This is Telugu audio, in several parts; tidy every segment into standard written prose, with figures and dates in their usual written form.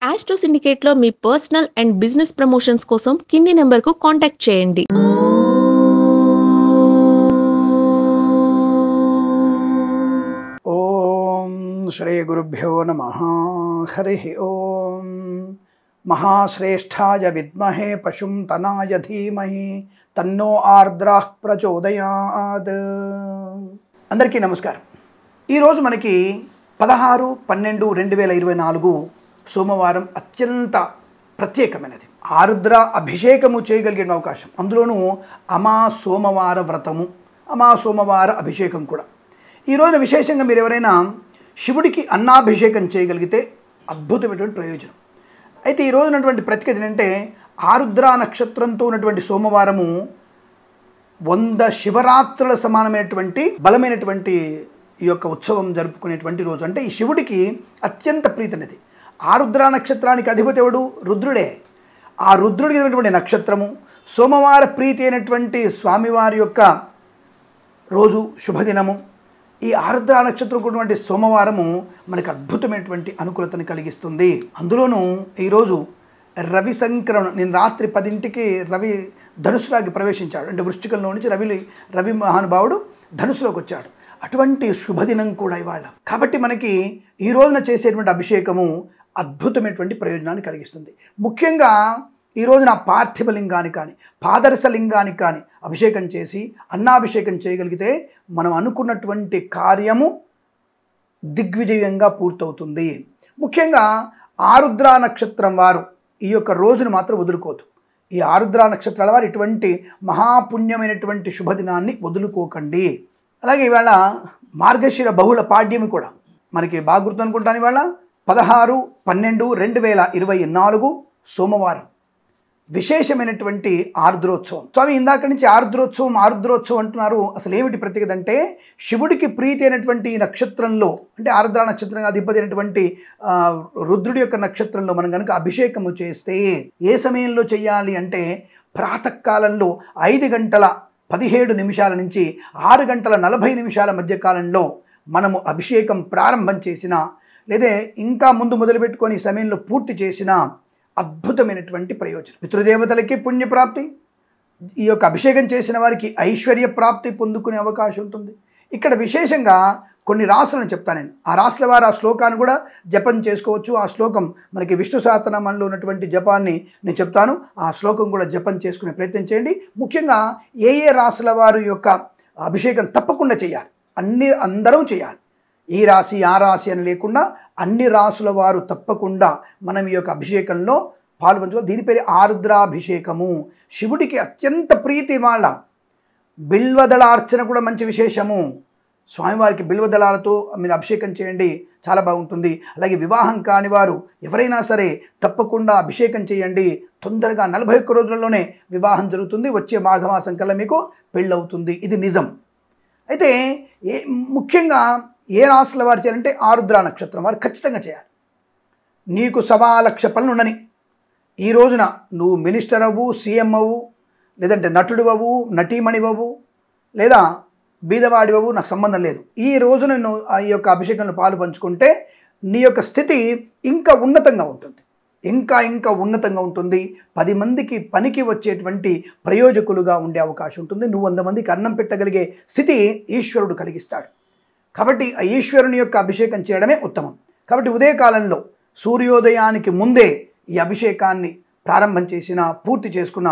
ఆస్ట్రో సిండికేట్లో మీ పర్సనల్ అండ్ బిజినెస్ ప్రమోషన్స్ కోసం కింది నెంబర్కు కాంటాక్ట్ చేయండి. ఓం శ్రీ గురుభ్యో నమః. హరి ఓం. మహాశ్రేష్ఠాయ విద్మహే పశుం తనాయ ధీమహి తన్నో ఆర్ద్రాః ప్రచోదయాత్. అందరికీ నమస్కారం. ఈరోజు మనకి 16/12/2024 సోమవారం అత్యంత ప్రత్యేకమైనది. ఆరుద్ర అభిషేకము చేయగలిగిన అవకాశం, అందులోనూ అమా సోమవార వ్రతము, అమా సోమవార అభిషేకం కూడా. ఈరోజు విశేషంగా మీరు ఎవరైనా శివుడికి అన్నాభిషేకం చేయగలిగితే అద్భుతమైనటువంటి ప్రయోజనం. అయితే ఈరోజు ఉన్నటువంటి ప్రత్యేకత ఏంటంటే, ఆరుద్ర నక్షత్రంతో ఉన్నటువంటి సోమవారము 100 శివరాత్రుల సమానమైనటువంటి బలమైనటువంటి ఈ యొక్క ఉత్సవం జరుపుకునేటువంటి రోజు. అంటే ఈ శివుడికి అత్యంత ప్రీతనిది. ఆరుద్ర నక్షత్రానికి అధిపతి ఎవడు? రుద్రుడే. ఆ రుద్రుడికి అయినటువంటి నక్షత్రము, సోమవార ప్రీతి అయినటువంటి స్వామివారి యొక్క రోజు, శుభదినము. ఈ ఆరుద్ర నక్షత్రం ఉన్నటువంటి సోమవారము మనకు అద్భుతమైనటువంటి అనుకూలతను కలిగిస్తుంది. అందులోనూ ఈరోజు రవి సంక్రమణం. నేను రాత్రి 10ంటికి రవి ధనుసులోకి ప్రవేశించాడు. అంటే వృశ్చికంలో నుంచి రవి మహానుభావుడు ధనుసులోకి వచ్చాడు. అటువంటి శుభదినం కూడా ఇవాళ. కాబట్టి మనకి ఈ రోజున చేసేటువంటి అభిషేకము అద్భుతమైనటువంటి ప్రయోజనాన్ని కలిగిస్తుంది. ముఖ్యంగా ఈ రోజున పార్థివ లింగానికి కానీ పాదరస లింగానికి కానీ అభిషేకం చేసి అన్నాభిషేకం చేయగలిగితే మనం అనుకున్నటువంటి కార్యము దిగ్విజయంగా పూర్తవుతుంది. ముఖ్యంగా ఆరుద్ర నక్షత్రం వారు ఈ యొక్క రోజును మాత్రం వదులుకోవద్దు. ఈ ఆరుద్ర నక్షత్రాల వారు ఇటువంటి మహాపుణ్యమైనటువంటి శుభదినాన్ని వదులుకోకండి. అలాగే ఇవాళ మార్గశిర బహుళ పాడ్యమి కూడా మనకి బాగా గుర్తు అనుకుంటాను. ఇవాళ 16/12/2024 సోమవారం విశేషమైనటువంటి ఆరుద్రోత్సవం. స్వామి ఇందాక నుంచి ఆరుద్రోత్సవం అంటున్నారు. అసలు ఏమిటి ప్రత్యేకత అంటే, శివుడికి ప్రీతి అయినటువంటి నక్షత్రంలో, అంటే ఆరుద్ర నక్షత్రంగా అధిపతి అయినటువంటి రుద్రుడి యొక్క నక్షత్రంలో మనం కనుక అభిషేకము చేస్తే ఏ సమయంలో చేయాలి అంటే, ప్రాతకాలంలో 5:17 నుంచి 6:40 మధ్య కాలంలో మనము అభిషేకం ప్రారంభం చేసిన, లేదా ఇంకా ముందు మొదలుపెట్టుకొని ఈ సమయంలో పూర్తి చేసిన అద్భుతమైనటువంటి ప్రయోజనం. పితృదేవతలకి పుణ్యప్రాప్తి, ఈ యొక్క అభిషేకం చేసిన వారికి ఐశ్వర్య ప్రాప్తి పొందుకునే అవకాశం ఉంటుంది. ఇక్కడ విశేషంగా కొన్ని రాసులను చెప్తాను నేను. ఆ రాసుల వారు ఆ శ్లోకాన్ని కూడా జపం చేసుకోవచ్చు. ఆ శ్లోకం మనకి విష్ణు సహస్రనామంలో ఉన్నటువంటి జపాన్ని నేను చెప్తాను. ఆ శ్లోకం కూడా జపం చేసుకునే ప్రయత్నం చేయండి. ముఖ్యంగా ఏ రాసుల వారు యొక్క అభిషేకం తప్పకుండా చేయాలి. అందరం చేయాలి. ఈ రాశి ఆ రాశి అని లేకుండా అన్ని రాసుల వారు తప్పకుండా మనం ఈ యొక్క అభిషేకంలో పాల్పంచుకోవాలి. దీని పేరు ఆరుద్రాభిషేకము. శివుడికి అత్యంత ప్రీతి. వాళ్ళ బిల్వదళ అర్చన కూడా మంచి విశేషము. స్వామివారికి బిల్వదళాలతో మీరు అభిషేకం చేయండి, చాలా బాగుంటుంది. అలాగే వివాహం కాని వారు ఎవరైనా సరే తప్పకుండా అభిషేకం చేయండి. తొందరగా 41 రోజుల్లోనే వివాహం జరుగుతుంది. వచ్చే మాఘమాసం కల్లా మీకు పెళ్ళవుతుంది. ఇది నిజం. అయితే ముఖ్యంగా ఏ రాశుల వారు చేయాలంటే ఆరుద్ర నక్షత్రం వారు ఖచ్చితంగా చేయాలి. నీకు 1,00,000 పనులు ఉండని, ఈ రోజున నువ్వు మినిస్టర్ అవ్వు, సీఎం అవ్వు, లేదంటే నటుడు అవ్వు, నటీమణి అవ్వు, లేదా బీదవాడి అవ్వు, నాకు సంబంధం లేదు. ఈ రోజున నువ్వు ఈ యొక్క అభిషేకంలో పాలు పంచుకుంటే నీ యొక్క స్థితి ఇంకా ఉన్నతంగా ఉంటుంది. ఇంకా ఉన్నతంగా ఉంటుంది. 10 మందికి పనికి వచ్చేటువంటి ప్రయోజకులుగా ఉండే అవకాశం ఉంటుంది. నువ్వు 100 మందికి అన్నం పెట్టగలిగే స్థితి ఈశ్వరుడు కలిగిస్తాడు. కాబట్టి ఆ ఈశ్వరుని యొక్క అభిషేకం చేయడమే ఉత్తమం. కాబట్టి ఉదయకాలంలో సూర్యోదయానికి ముందే ఈ అభిషేకాన్ని ప్రారంభం చేసిన, పూర్తి చేసుకున్న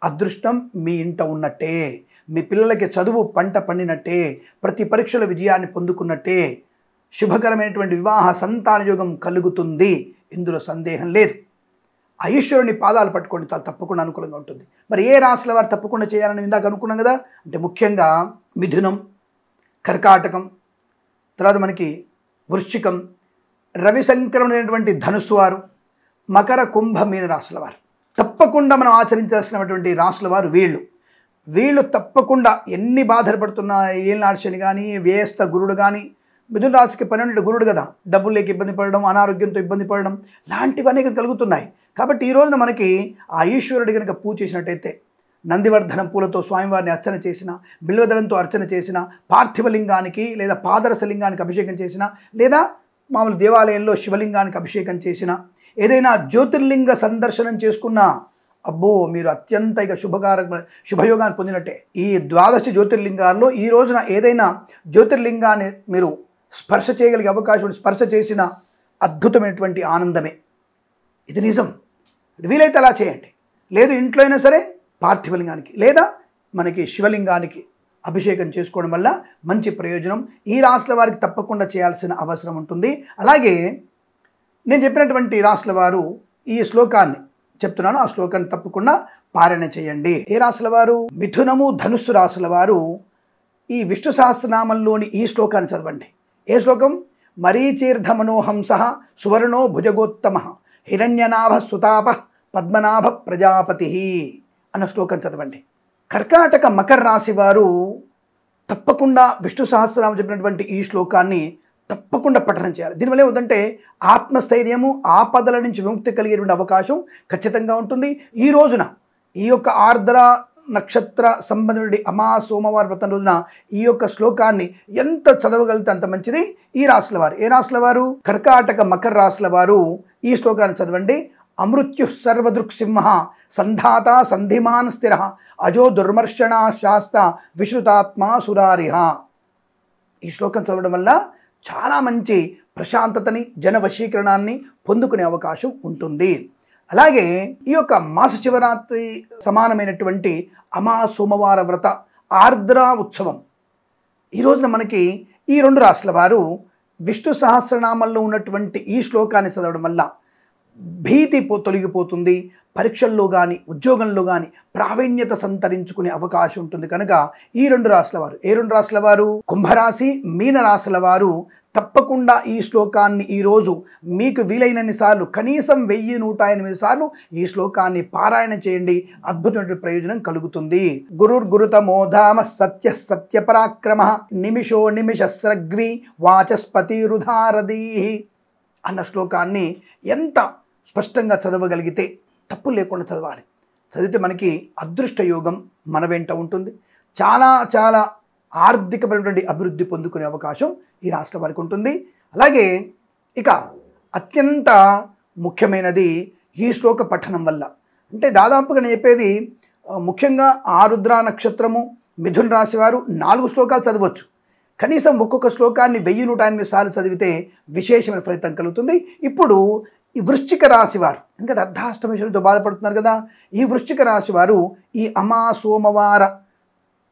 అదృష్టం మీ ఇంట ఉన్నట్టే. మీ పిల్లలకి చదువు పంట పండినట్టే, ప్రతి పరీక్షల విజయాన్ని పొందుకున్నట్టే, శుభకరమైనటువంటి వివాహ సంతాన యోగం కలుగుతుంది. ఇందులో సందేహం లేదు. ఆ ఈశ్వరుని పాదాలు పట్టుకోండి, చాలా తప్పకుండా అనుకూలంగా ఉంటుంది. మరి ఏ రాశుల వారు తప్పకుండా చేయాలని ఇందాక అనుకున్నాం కదా. అంటే ముఖ్యంగా మిథునం, కర్కాటకం, తర్వాత మనకి వృశ్చికం, రవి సంక్రమణమైనటువంటి ధనుస్సు వారు, మకర, కుంభ, మీన రాశుల వారు తప్పకుండా మనం ఆచరించాల్సినటువంటి రాశుల వారు వీళ్ళు తప్పకుండా ఎన్ని బాధలు పడుతున్నా, ఏళ్ళనాడు శని కానీ, వ్యయస్థ గురుడు కానీ, మిథున రాశికి 12 గురుడు కదా, డబ్బులు లేక ఇబ్బంది పడడం, అనారోగ్యంతో ఇబ్బంది పడడం లాంటివి అనేక కలుగుతున్నాయి. కాబట్టి ఈ రోజున మనకి ఆ ఈశ్వరుడి కనుక పూజ చేసినట్టయితే, నందివర్ధనం పూలతో స్వామివారిని అర్చన చేసిన, బిల్వదళంతో అర్చన చేసిన, పార్థివలింగానికి లేదా పాదరస లింగానికి అభిషేకం చేసిన, లేదా మామూలు దేవాలయంలో శివలింగానికి అభిషేకం చేసిన, ఏదైనా జ్యోతిర్లింగ సందర్శనం చేసుకున్నా అబ్బో మీరు అత్యంత ఇక శుభయోగాన్ని పొందినట్టే. ఈ 12 జ్యోతిర్లింగాల్లో ఈ రోజున ఏదైనా జ్యోతిర్లింగాన్ని మీరు స్పర్శ చేయగలిగే అవకాశం, స్పర్శ చేసిన అద్భుతమైనటువంటి ఆనందమే. ఇది నిజం. వీలైతే అలా చేయండి. లేదు ఇంట్లో అయినా సరే పార్థివలింగానికి లేదా మనకి శివలింగానికి అభిషేకం చేసుకోవడం వల్ల మంచి ప్రయోజనం ఈ రాశుల వారికి తప్పకుండా చేయాల్సిన అవసరం ఉంటుంది. అలాగే నేను చెప్పినటువంటి రాశుల వారు ఈ శ్లోకాన్ని చెప్తున్నాను, ఆ శ్లోకాన్ని తప్పకుండా పారాయణ చేయండి. ఏ రాశుల వారు? మిథునము, ధనుస్సు రాశుల వారు ఈ విష్ణు సహస్రనామంలోని ఈ శ్లోకాన్ని చదవండి. ఏ శ్లోకం? మరీచీర్ధ మనోహంస సువర్ణో భుజగోత్తమ హిరణ్యనాభ సుతాప పద్మనాభ ప్రజాపతి అన్న శ్లోకం చదవండి. కర్కాటక మకర రాశి వారు తప్పకుండా విష్ణు సహస్రనామం చెప్పినటువంటి ఈ శ్లోకాన్ని తప్పకుండా పఠనం చేయాలి. దీనివల్ల ఏమవుతుందంటే ఆత్మస్థైర్యము, ఆపదల నుంచి విముక్తి కలిగేటువంటి అవకాశం ఖచ్చితంగా ఉంటుంది. ఈ రోజున ఈ యొక్క ఆర్ద్ర నక్షత్ర సంబంధించిన అమా సోమవారం వ్రతం రోజున ఈ యొక్క శ్లోకాన్ని ఎంత చదవగలిగితే అంత మంచిది. ఈ రాశుల వారు, ఏ రాశుల వారు? కర్కాటక మకర రాశుల వారు ఈ శ్లోకాన్ని చదవండి. అమృత్యు సర్వదృక్సింహ సంధాత సంధిమాన్ స్థిర అజో దుర్మర్షణ శాస్త విశ్రుతాత్మా సురారిహ. ఈ శ్లోకం చదవడం వల్ల చాలా మంచి ప్రశాంతతని, జన వశీకరణాన్ని పొందుకునే అవకాశం ఉంటుంది. అలాగే ఈ యొక్క మాస శివరాత్రి సమానమైనటువంటి అమా సోమవార వ్రత ఆర్ద్ర ఉత్సవం ఈ రోజున మనకి ఈ 2 రాశుల వారు విష్ణు సహస్రనామంలో ఉన్నటువంటి ఈ శ్లోకాన్ని చదవడం వల్ల భీతి తొలగిపోతుంది. పరీక్షల్లో కానీ ఉద్యోగంలో కానీ ప్రావీణ్యత సంతరించుకునే అవకాశం ఉంటుంది. కనుక ఈ 2 రాశుల వారు, ఏ 2 రాశుల వారు? కుంభరాశి, మీన రాశుల వారు తప్పకుండా ఈ శ్లోకాన్ని ఈరోజు మీకు వీలైనన్ని సార్లు, కనీసం 1108 సార్లు ఈ శ్లోకాన్ని పారాయణ చేయండి. అద్భుతమైన ప్రయోజనం కలుగుతుంది. గురుర్గురుతమో ధామ సత్య సత్యపరాక్రమ నిమిషో నిమిషస్రగ్వి వాచస్పతిరుధారదీ అన్న శ్లోకాన్ని ఎంత స్పష్టంగా చదవగలిగితే తప్పు లేకుండా చదవాలి. చదివితే మనకి అదృష్ట యోగం మన వెంట ఉంటుంది. చాలా చాలా ఆర్థికపరమైనటువంటి అభివృద్ధి పొందుకునే అవకాశం ఈ రాష్ట్రం వారికి ఉంటుంది. అలాగే ఇక అత్యంత ముఖ్యమైనది ఈ శ్లోక పఠనం వల్ల. అంటే దాదాపుగా నేను చెప్పేది ముఖ్యంగా ఆరుద్ర నక్షత్రము, మిథున రాశి వారు 4 శ్లోకాలు చదవచ్చు. కనీసం ఒక్కొక్క శ్లోకాన్ని 1108 సార్లు చదివితే విశేషమైన ఫలితం కలుగుతుంది. ఇప్పుడు ఈ వృశ్చిక రాశి వారు, ఎందుకంటే అర్ధాష్టమేశ్వరుడితో బాధపడుతున్నారు కదా, ఈ వృశ్చిక రాశి వారు ఈ అమా సోమవార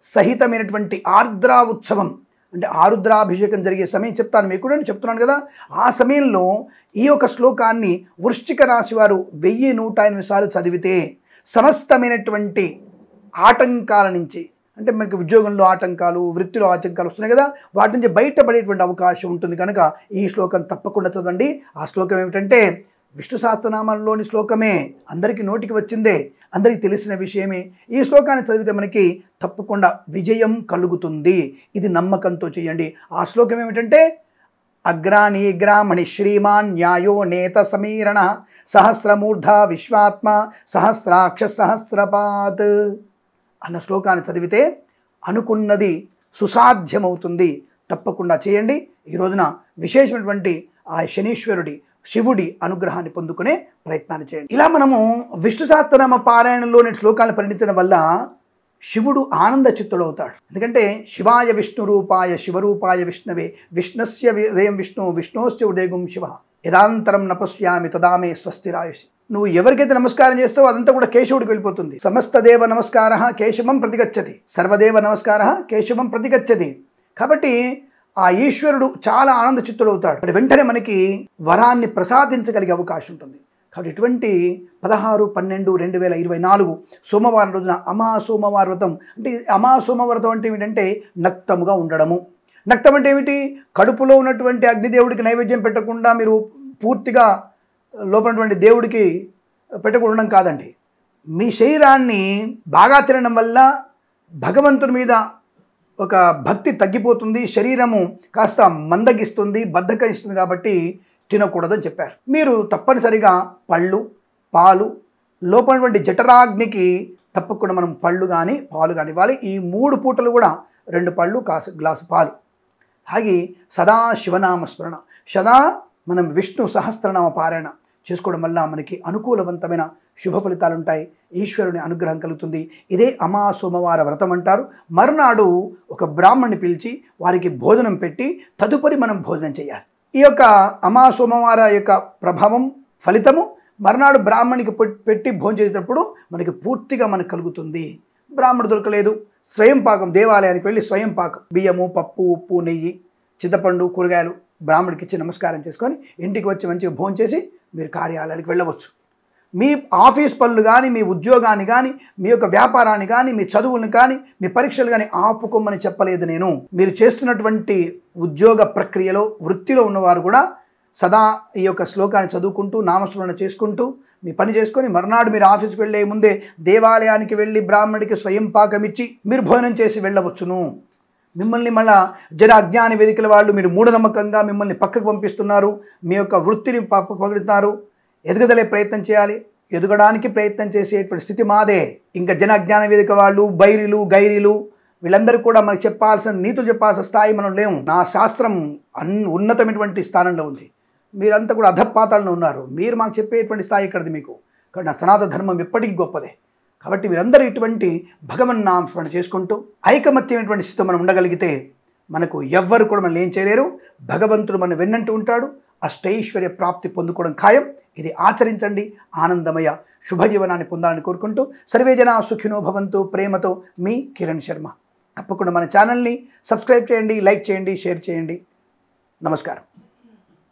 సహితమైనటువంటి ఆర్ద్ర ఉత్సవం అంటే ఆరుద్రాభిషేకం జరిగే సమయం చెప్తాను, మీకు కూడా చెప్తున్నాను కదా, ఆ సమయంలో ఈ యొక్క శ్లోకాన్ని వృశ్చిక రాశి వారు 1108 సార్లు చదివితే సమస్తమైనటువంటి ఆటంకాల నుంచి, అంటే మనకి ఉద్యోగంలో ఆటంకాలు, వృత్తిలో ఆటంకాలు వస్తున్నాయి కదా, వాటి నుంచి బయటపడేటువంటి అవకాశం ఉంటుంది. కనుక ఈ శ్లోకం తప్పకుండా చదవండి. ఆ శ్లోకం ఏమిటంటే విష్ణు సహస్రనామాల్లోని శ్లోకమే, అందరికీ నోటికి వచ్చిందే, అందరికీ తెలిసిన విషయమే. ఈ శ్లోకాన్ని చదివితే మనకి తప్పకుండా విజయం కలుగుతుంది. ఇది నమ్మకంతో చేయండి. ఆ శ్లోకం ఏమిటంటే అగ్రాణి గ్రామణి శ్రీమాన్ న్యాయో నేత సమీరణ సహస్రమూర్ధ విశ్వాత్మ సహస్రాక్ష సహస్రపాత్ అన్న శ్లోకాన్ని చదివితే అనుకున్నది సుసాధ్యమవుతుంది. తప్పకుండా చేయండి. ఈ రోజున విశేషమైనటువంటి ఆ శనీశ్వరుడి, శివుడి అనుగ్రహాన్ని పొందుకునే ప్రయత్నాన్ని చేయండి. ఇలా మనము విష్ణు సహస్రనామ పారాయణంలోని శ్లోకాలను పండించడం వల్ల శివుడు ఆనంద చిత్తుడవుతాడు. ఎందుకంటే శివాయ విష్ణు రూపాయ శివరూపాయ విష్ణవే విష్ణుస్య ఉదయం విష్ణు విష్ణోస్య ఉదయగుం శివ యదాంతరం నపశ్యామి తదామే స్వస్తిరాయుషి. నువ్వు ఎవరికైతే నమస్కారం చేస్తావో అదంతా కూడా కేశవుడికి వెళ్ళిపోతుంది. సమస్త దేవ నమస్కార కేశవం ప్రతిగచ్చతి, సర్వదేవ నమస్కార కేశవం ప్రతిగచ్చతి. కాబట్టి ఆ ఈశ్వరుడు చాలా ఆనంద చిత్తుడవుతాడు. వెంటనే మనకి వరాన్ని ప్రసాదించగలిగే అవకాశం ఉంటుంది. కాబట్టి ఇటువంటి 16/12/2024 సోమవారం రోజున అమా సోమవార వ్రతం, అంటే అమా సోమవార వ్రతం అంటే ఏమిటంటే నక్తముగా ఉండడము. నక్తం అంటే ఏమిటి? కడుపులో ఉన్నటువంటి అగ్నిదేవుడికి నైవేద్యం పెట్టకుండా మీరు పూర్తిగా లోపలటువంటి దేవుడికి పెట్టకుండా ఉండడం కాదండి. మీ శరీరాన్ని బాగా తినడం వల్ల భగవంతుని మీద ఒక భక్తి తగ్గిపోతుంది, శరీరము కాస్త మందగిస్తుంది, బద్ధకిస్తుంది. కాబట్టి తినకూడదని చెప్పారు. మీరు తప్పనిసరిగా పళ్ళు, పాలు, లోపలటువంటి జఠరాగ్నికి తప్పకుండా మనం పళ్ళు కానీ పాలు కానీ ఇవ్వాలి. ఈ 3 పూటలు కూడా 2 పళ్ళు గ్లాసు పాలు తాగి సదా శివనామ స్మరణ, సదా మనం విష్ణు సహస్రనామ పారాయణ చేసుకోవడం వల్ల మనకి అనుకూలవంతమైన శుభ ఫలితాలు ఉంటాయి. ఈశ్వరుని అనుగ్రహం కలుగుతుంది. ఇదే సోమవార వ్రతం అంటారు. మరునాడు ఒక బ్రాహ్మణ్ణి పిలిచి వారికి భోజనం పెట్టి తదుపరి మనం భోజనం చేయాలి. ఈ యొక్క సోమవార యొక్క ప్రభావం ఫలితము మరునాడు బ్రాహ్మణికి పెట్టి భోజనం చేసేటప్పుడు మనకి పూర్తిగా మనకు కలుగుతుంది. బ్రాహ్మణుడు దొరకలేదు, స్వయం పాకం, దేవాలయానికి వెళ్ళి స్వయం పాకం, బియ్యము, పప్పు, ఉప్పు, నెయ్యి, చింతపండు, కూరగాయలు బ్రాహ్మడికి ఇచ్చి నమస్కారం చేసుకొని ఇంటికి వచ్చి మంచిగా భోజనం చేసి మీరు కార్యాలయానికి వెళ్ళవచ్చు. మీ ఆఫీస్ పనులు కానీ, మీ ఉద్యోగాన్ని కానీ, మీ యొక్క వ్యాపారాన్ని కానీ, మీ చదువులను కానీ, మీ పరీక్షలు కానీ ఆపుకోమని చెప్పలేదు నేను. మీరు చేస్తున్నటువంటి ఉద్యోగ ప్రక్రియలో, వృత్తిలో ఉన్నవారు కూడా సదా ఈ యొక్క శ్లోకాన్ని చదువుకుంటూ నామస్మరణ చేసుకుంటూ మీ పని చేసుకొని మర్నాడు మీరు ఆఫీస్కి వెళ్ళే ముందే దేవాలయానికి వెళ్ళి బ్రాహ్మడికి స్వయం పాకం ఇచ్చి మీరు భోజనం చేసి వెళ్ళవచ్చును. మిమ్మల్ని మళ్ళా జన అజ్ఞాన వేదికల వాళ్ళు మీరు మూఢనమ్మకంగా మిమ్మల్ని పక్కకు పంపిస్తున్నారు, మీ యొక్క వృత్తిని పక్కకుతున్నారు. ఎదగదలే ప్రయత్నం చేయాలి, ఎదగడానికి ప్రయత్నం చేసేటువంటి స్థితి మాదే. ఇంకా జన అజ్ఞాన వేదిక వాళ్ళు, బైరీలు, గైరీలు వీళ్ళందరూ కూడా మనకు చెప్పాల్సిన నీతులు చెప్పాల్సిన స్థాయి మనం లేము. నా శాస్త్రం ఉన్నతమైనటువంటి స్థానంలో ఉంది, మీరంతా కూడా అధపాతాలను ఉన్నారు. మీరు మాకు చెప్పేటువంటి స్థాయి ఎక్కడిది మీకు? కాబట్టి నా సనాతన ధర్మం ఎప్పటికీ గొప్పదే. కాబట్టి మీరందరూ ఇటువంటి భగవన్నామస్మరణ చేసుకుంటూ ఐకమత్యమైనటువంటి స్థితితో మనం ఉండగలిగితే మనకు ఎవ్వరు కూడా మనం ఏం చేయలేరు. భగవంతుడు మన వెన్నంటూ ఉంటాడు. అష్టైశ్వర్య ప్రాప్తి పొందుకోవడం ఖాయం. ఇది ఆచరించండి. ఆనందమయ శుభజీవనాన్ని పొందాలని కోరుకుంటూ సర్వే జనా సుఖినో భవంతు. ప్రేమతో మీ కిరణ్ శర్మ. తప్పకుండా మన ఛానల్ని సబ్స్క్రైబ్ చేయండి, లైక్ చేయండి, షేర్ చేయండి. నమస్కారం.